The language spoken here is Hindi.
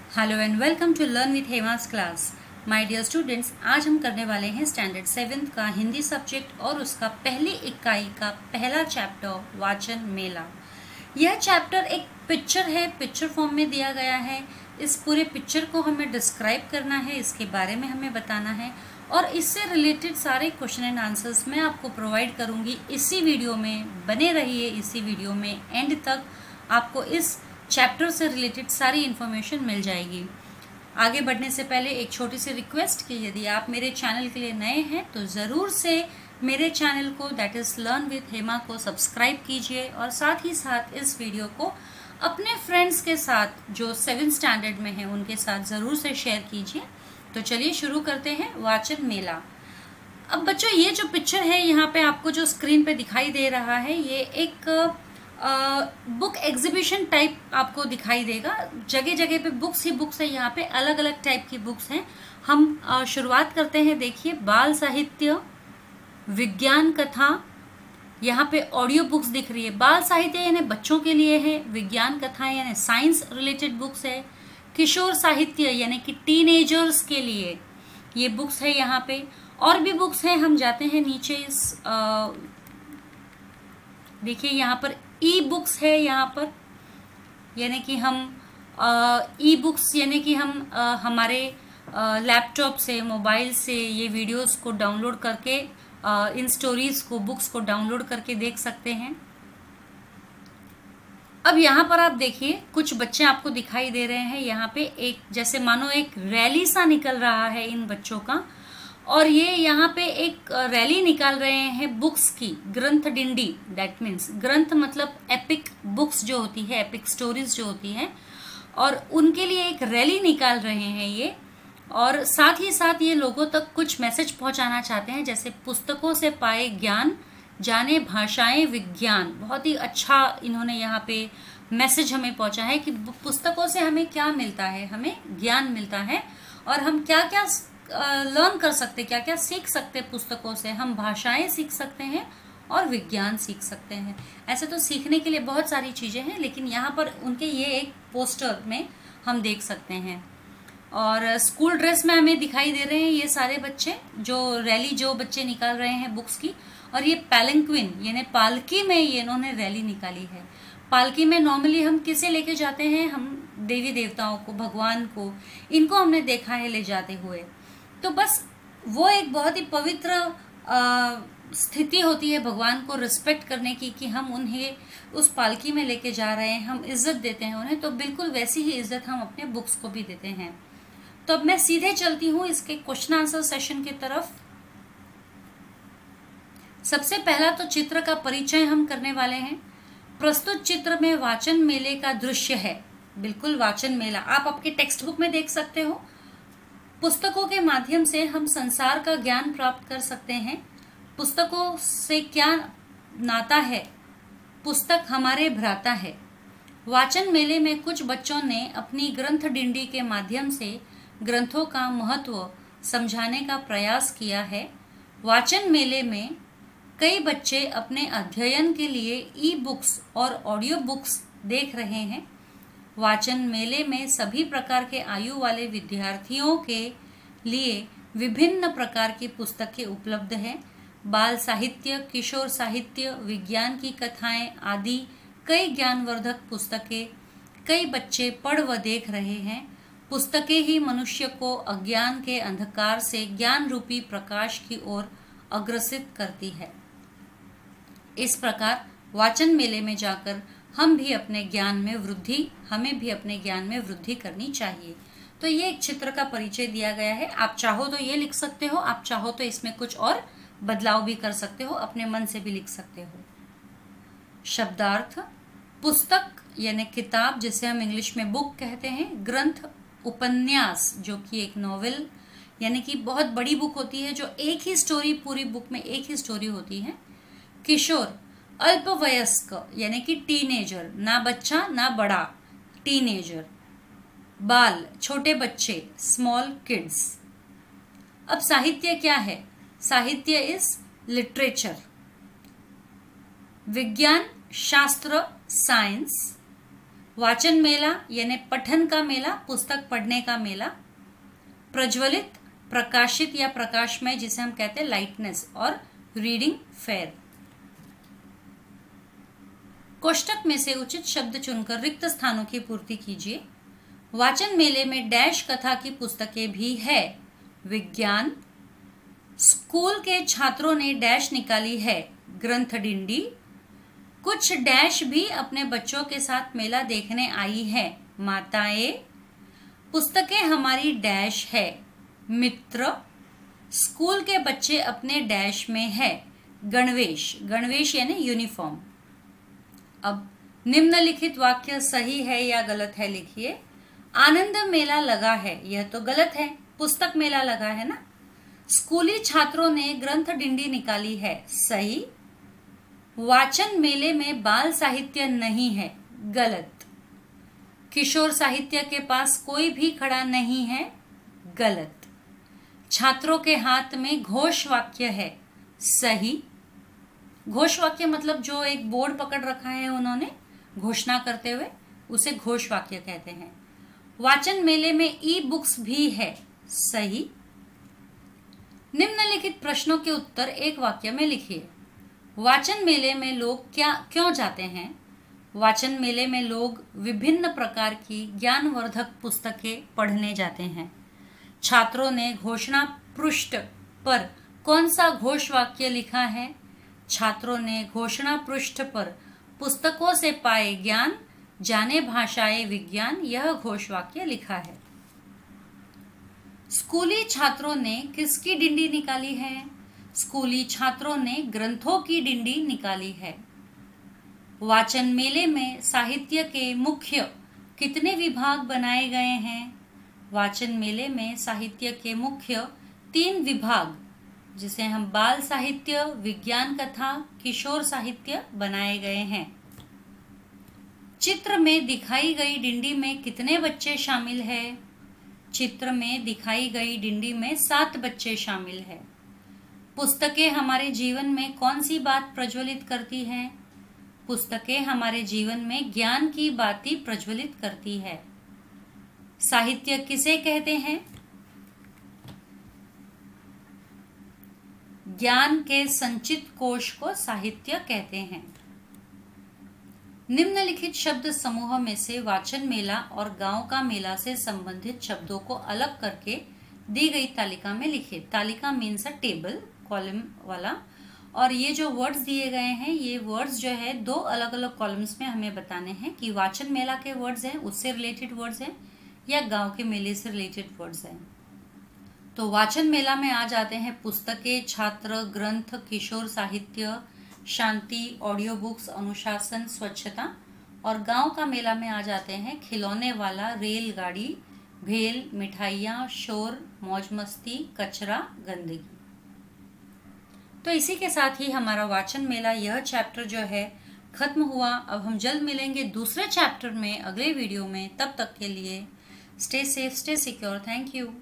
Hello and welcome to learn with Hema's class. My dear students, आज हम करने वाले हैं स्टैंडर्ड 7th का हिंदी सब्जेक्ट और उसका पहली इकाई का पहला चैप्टर वाचन मेला। यह चैप्टर एक पिक्चर है, पिक्चर फॉर्म में दिया गया है। इस पूरे पिक्चर को हमें डिस्क्राइब करना है, इसके बारे में हमें बताना है और इससे रिलेटेड सारे क्वेश्चन एंड आंसर्स मैं आपको प्रोवाइड करूँगी इसी वीडियो में। बने रहिए इसी वीडियो में, एंड तक आपको इस चैप्टर से रिलेटेड सारी इन्फॉर्मेशन मिल जाएगी। आगे बढ़ने से पहले एक छोटी सी रिक्वेस्ट कि यदि आप मेरे चैनल के लिए नए हैं तो ज़रूर से मेरे चैनल को, that is learn with Hema को सब्सक्राइब कीजिए और साथ ही साथ इस वीडियो को अपने फ्रेंड्स के साथ जो 7th स्टैंडर्ड में हैं उनके साथ ज़रूर से शेयर कीजिए। तो चलिए शुरू करते हैं वाचन मेला। अब बच्चों, ये जो पिक्चर है यहाँ पे आपको जो स्क्रीन पे दिखाई दे रहा है, ये एक बुक एग्जीबिशन टाइप आपको दिखाई देगा। जगह जगह पे बुक्स ही बुक्स है, यहाँ पे अलग अलग टाइप की बुक्स हैं। हम शुरुआत करते हैं। देखिए, बाल साहित्य, विज्ञान कथा, यहाँ पे ऑडियो बुक्स दिख रही है। बाल साहित्य यानी बच्चों के लिए है, विज्ञान कथाएं यानी साइंस रिलेटेड बुक्स है, किशोर साहित्य यानी कि टीनेजर्स के लिए ये बुक्स है। यहाँ पे और भी बुक्स हैं। हम जाते हैं नीचे। इस देखिए यहाँ पर ई बुक्स है, यहाँ पर यानी कि हम ई बुक्स यानी कि हम हमारे लैपटॉप से, मोबाइल से ये वीडियोस को डाउनलोड करके इन स्टोरीज को, बुक्स को डाउनलोड करके देख सकते हैं। अब यहाँ पर आप देखिए, कुछ बच्चे आपको दिखाई दे रहे हैं। यहाँ पे एक जैसे मानो एक रैली सा निकल रहा है इन बच्चों का, और ये यहाँ पे एक रैली निकाल रहे हैं बुक्स की, ग्रंथ डिंडी। दैट मीन्स ग्रंथ मतलब एपिक बुक्स जो होती है, एपिक स्टोरीज जो होती हैं, और उनके लिए एक रैली निकाल रहे हैं ये। और साथ ही साथ ये लोगों तक कुछ मैसेज पहुंचाना चाहते हैं, जैसे पुस्तकों से पाए ज्ञान, जाने भाषाएं विज्ञान। बहुत ही अच्छा इन्होंने यहाँ पे मैसेज हमें पहुंचा है कि पुस्तकों से हमें क्या मिलता है, हमें ज्ञान मिलता है और हम क्या क्या लर्न कर सकते, क्या क्या सीख सकते पुस्तकों से। हम भाषाएं सीख सकते हैं और विज्ञान सीख सकते हैं। ऐसे तो सीखने के लिए बहुत सारी चीजें हैं, लेकिन यहाँ पर उनके ये एक पोस्टर में हम देख सकते हैं। और स्कूल ड्रेस में हमें दिखाई दे रहे हैं ये सारे बच्चे, जो रैली जो बच्चे निकाल रहे हैं बुक्स की। और ये पैलंक्विन यानी पालकी में ये इन्होंने रैली निकाली है। पालकी में नॉर्मली हम किसे लेके जाते हैं? हम देवी देवताओं को, भगवान को, इनको हमने देखा है ले जाते हुए। तो बस वो एक बहुत ही पवित्र स्थिति होती है भगवान को रिस्पेक्ट करने की, कि हम उन्हें उस पालकी में लेके जा रहे हैं, हम इज्जत देते हैं उन्हें। तो बिल्कुल वैसी ही इज्जत हम अपने बुक्स को भी देते हैं। तो अब मैं सीधे चलती हूँ इसके क्वेश्चन आंसर सेशन की तरफ। सबसे पहला तो चित्र का परिचय हम करने वाले हैं। प्रस्तुत चित्र में वाचन मेले का दृश्य है। बिल्कुल वाचन मेला आप आपके टेक्स्ट बुक में देख सकते हो। पुस्तकों के माध्यम से हम संसार का ज्ञान प्राप्त कर सकते हैं। पुस्तकों से क्या नाता है? पुस्तक हमारे भ्राता है। वाचन मेले में कुछ बच्चों ने अपनी ग्रंथ डिंडी के माध्यम से ग्रंथों का महत्व समझाने का प्रयास किया है। वाचन मेले में कई बच्चे अपने अध्ययन के लिए ई बुक्स और ऑडियो बुक्स देख रहे हैं। वाचन मेले में सभी प्रकार के आयु वाले विद्यार्थियों के लिए विभिन्न प्रकार की पुस्तकें उपलब्ध हैं। बाल साहित्य, किशोर साहित्य, विज्ञान की कथाएं आदि कई ज्ञानवर्धक पुस्तकें कई बच्चे पढ़ व देख रहे हैं। पुस्तकें ही मनुष्य को अज्ञान के अंधकार से ज्ञान रूपी प्रकाश की ओर अग्रसित करती है। इस प्रकार वाचन मेले में जाकर हमें भी अपने ज्ञान में वृद्धि करनी चाहिए। तो ये एक चित्र का परिचय दिया गया है। आप चाहो तो ये लिख सकते हो, आप चाहो तो इसमें कुछ और बदलाव भी कर सकते हो, अपने मन से भी लिख सकते हो। शब्दार्थ: पुस्तक यानी किताब, जिसे हम इंग्लिश में बुक कहते हैं। ग्रंथ, उपन्यास, जो कि एक नॉवेल यानी कि बहुत बड़ी बुक होती है, जो एक ही स्टोरी, पूरी बुक में एक ही स्टोरी होती है। किशोर, अल्पवयस्क यानी कि टीनेजर, ना बच्चा ना बड़ा, टीनेजर। बाल, छोटे बच्चे, स्मॉल किड्स। अब साहित्य क्या है? साहित्य इज लिटरेचर। विज्ञान, शास्त्र, साइंस। वाचन मेला यानी पठन का मेला, पुस्तक पढ़ने का मेला। प्रज्वलित, प्रकाशित या प्रकाशमय जिसे हम कहते हैं लाइटनेस, और रीडिंग फेयर। कोष्टक में से उचित शब्द चुनकर रिक्त स्थानों की पूर्ति कीजिए। वाचन मेले में डैश कथा की पुस्तकें भी है। विज्ञान। स्कूल के छात्रों ने डैश निकाली है, ग्रंथ डिंडी। कुछ डैश भी अपने बच्चों के साथ मेला देखने आई है, माताएं। पुस्तकें हमारी डैश है, मित्र। स्कूल के बच्चे अपने डैश में है, गणवेश। गणवेश यानी यूनिफॉर्म। अब निम्नलिखित वाक्य सही है या गलत है लिखिए। आनंद मेला लगा है, यह तो गलत है, पुस्तक मेला लगा है ना। स्कूली छात्रों ने ग्रंथ डिंडी निकाली है, सही। वाचन मेले में बाल साहित्य नहीं है, गलत। किशोर साहित्य के पास कोई भी खड़ा नहीं है, गलत। छात्रों के हाथ में घोष वाक्य है, सही। घोष वाक्य मतलब जो एक बोर्ड पकड़ रखा है उन्होंने घोषणा करते हुए, उसे घोष वाक्य कहते हैं। वाचन मेले में ई बुक्स भी है, सही। निम्नलिखित प्रश्नों के उत्तर एक वाक्य में लिखिए। वाचन मेले में लोग क्यों जाते हैं? वाचन मेले में लोग विभिन्न प्रकार की ज्ञानवर्धक पुस्तकें पढ़ने जाते हैं। छात्रों ने घोषणा पृष्ठ पर कौन सा घोष वाक्य लिखा है? छात्रों ने घोषणा पृष्ठ पर पुस्तकों से पाए ज्ञान, जाने भाषाएं विज्ञान, यह घोष वाक्य लिखा है। स्कूली छात्रों ने किसकी डिंडी निकाली है? स्कूली छात्रों ने ग्रंथों की डिंडी निकाली है। वाचन मेले में साहित्य के मुख्य कितने विभाग बनाए गए हैं? वाचन मेले में साहित्य के मुख्य 3 विभाग, जिसे हम बाल साहित्य, विज्ञान कथा, किशोर साहित्य बनाए गए हैं। चित्र में दिखाई गई डिंडी में कितने बच्चे शामिल हैं? चित्र में दिखाई गई डिंडी में 7 बच्चे शामिल हैं। पुस्तकें हमारे जीवन में कौन सी बात प्रज्वलित करती हैं? पुस्तकें हमारे जीवन में ज्ञान की बातें प्रज्वलित करती है। साहित्य किसे कहते हैं? ज्ञान के संचित कोश को साहित्य कहते हैं। निम्नलिखित शब्द समूह में से वाचन मेला और गांव का मेला से संबंधित शब्दों को अलग करके दी गई तालिका में लिखिए। तालिका मीन्स अ टेबल, कॉलम वाला। और ये जो वर्ड्स दिए गए हैं, ये वर्ड्स जो है 2 अलग अलग कॉलम्स में हमें बताने हैं कि वाचन मेला के वर्ड्स हैं, उससे रिलेटेड वर्ड्स हैं, या गांव के मेले से रिलेटेड वर्ड्स हैं। तो वाचन मेला में आ जाते हैं पुस्तकें, छात्र, ग्रंथ, किशोर साहित्य, शांति, ऑडियो बुक्स, अनुशासन, स्वच्छता। और गांव का मेला में आ जाते हैं खिलौने वाला, रेलगाड़ी, भेल, मिठाइयाँ, शोर, मौज मस्ती, कचरा, गंदगी। तो इसी के साथ ही हमारा वाचन मेला यह चैप्टर जो है खत्म हुआ। अब हम जल्द मिलेंगे दूसरे चैप्टर में अगले वीडियो में। तब तक के लिए stay safe, stay secure. Thank you.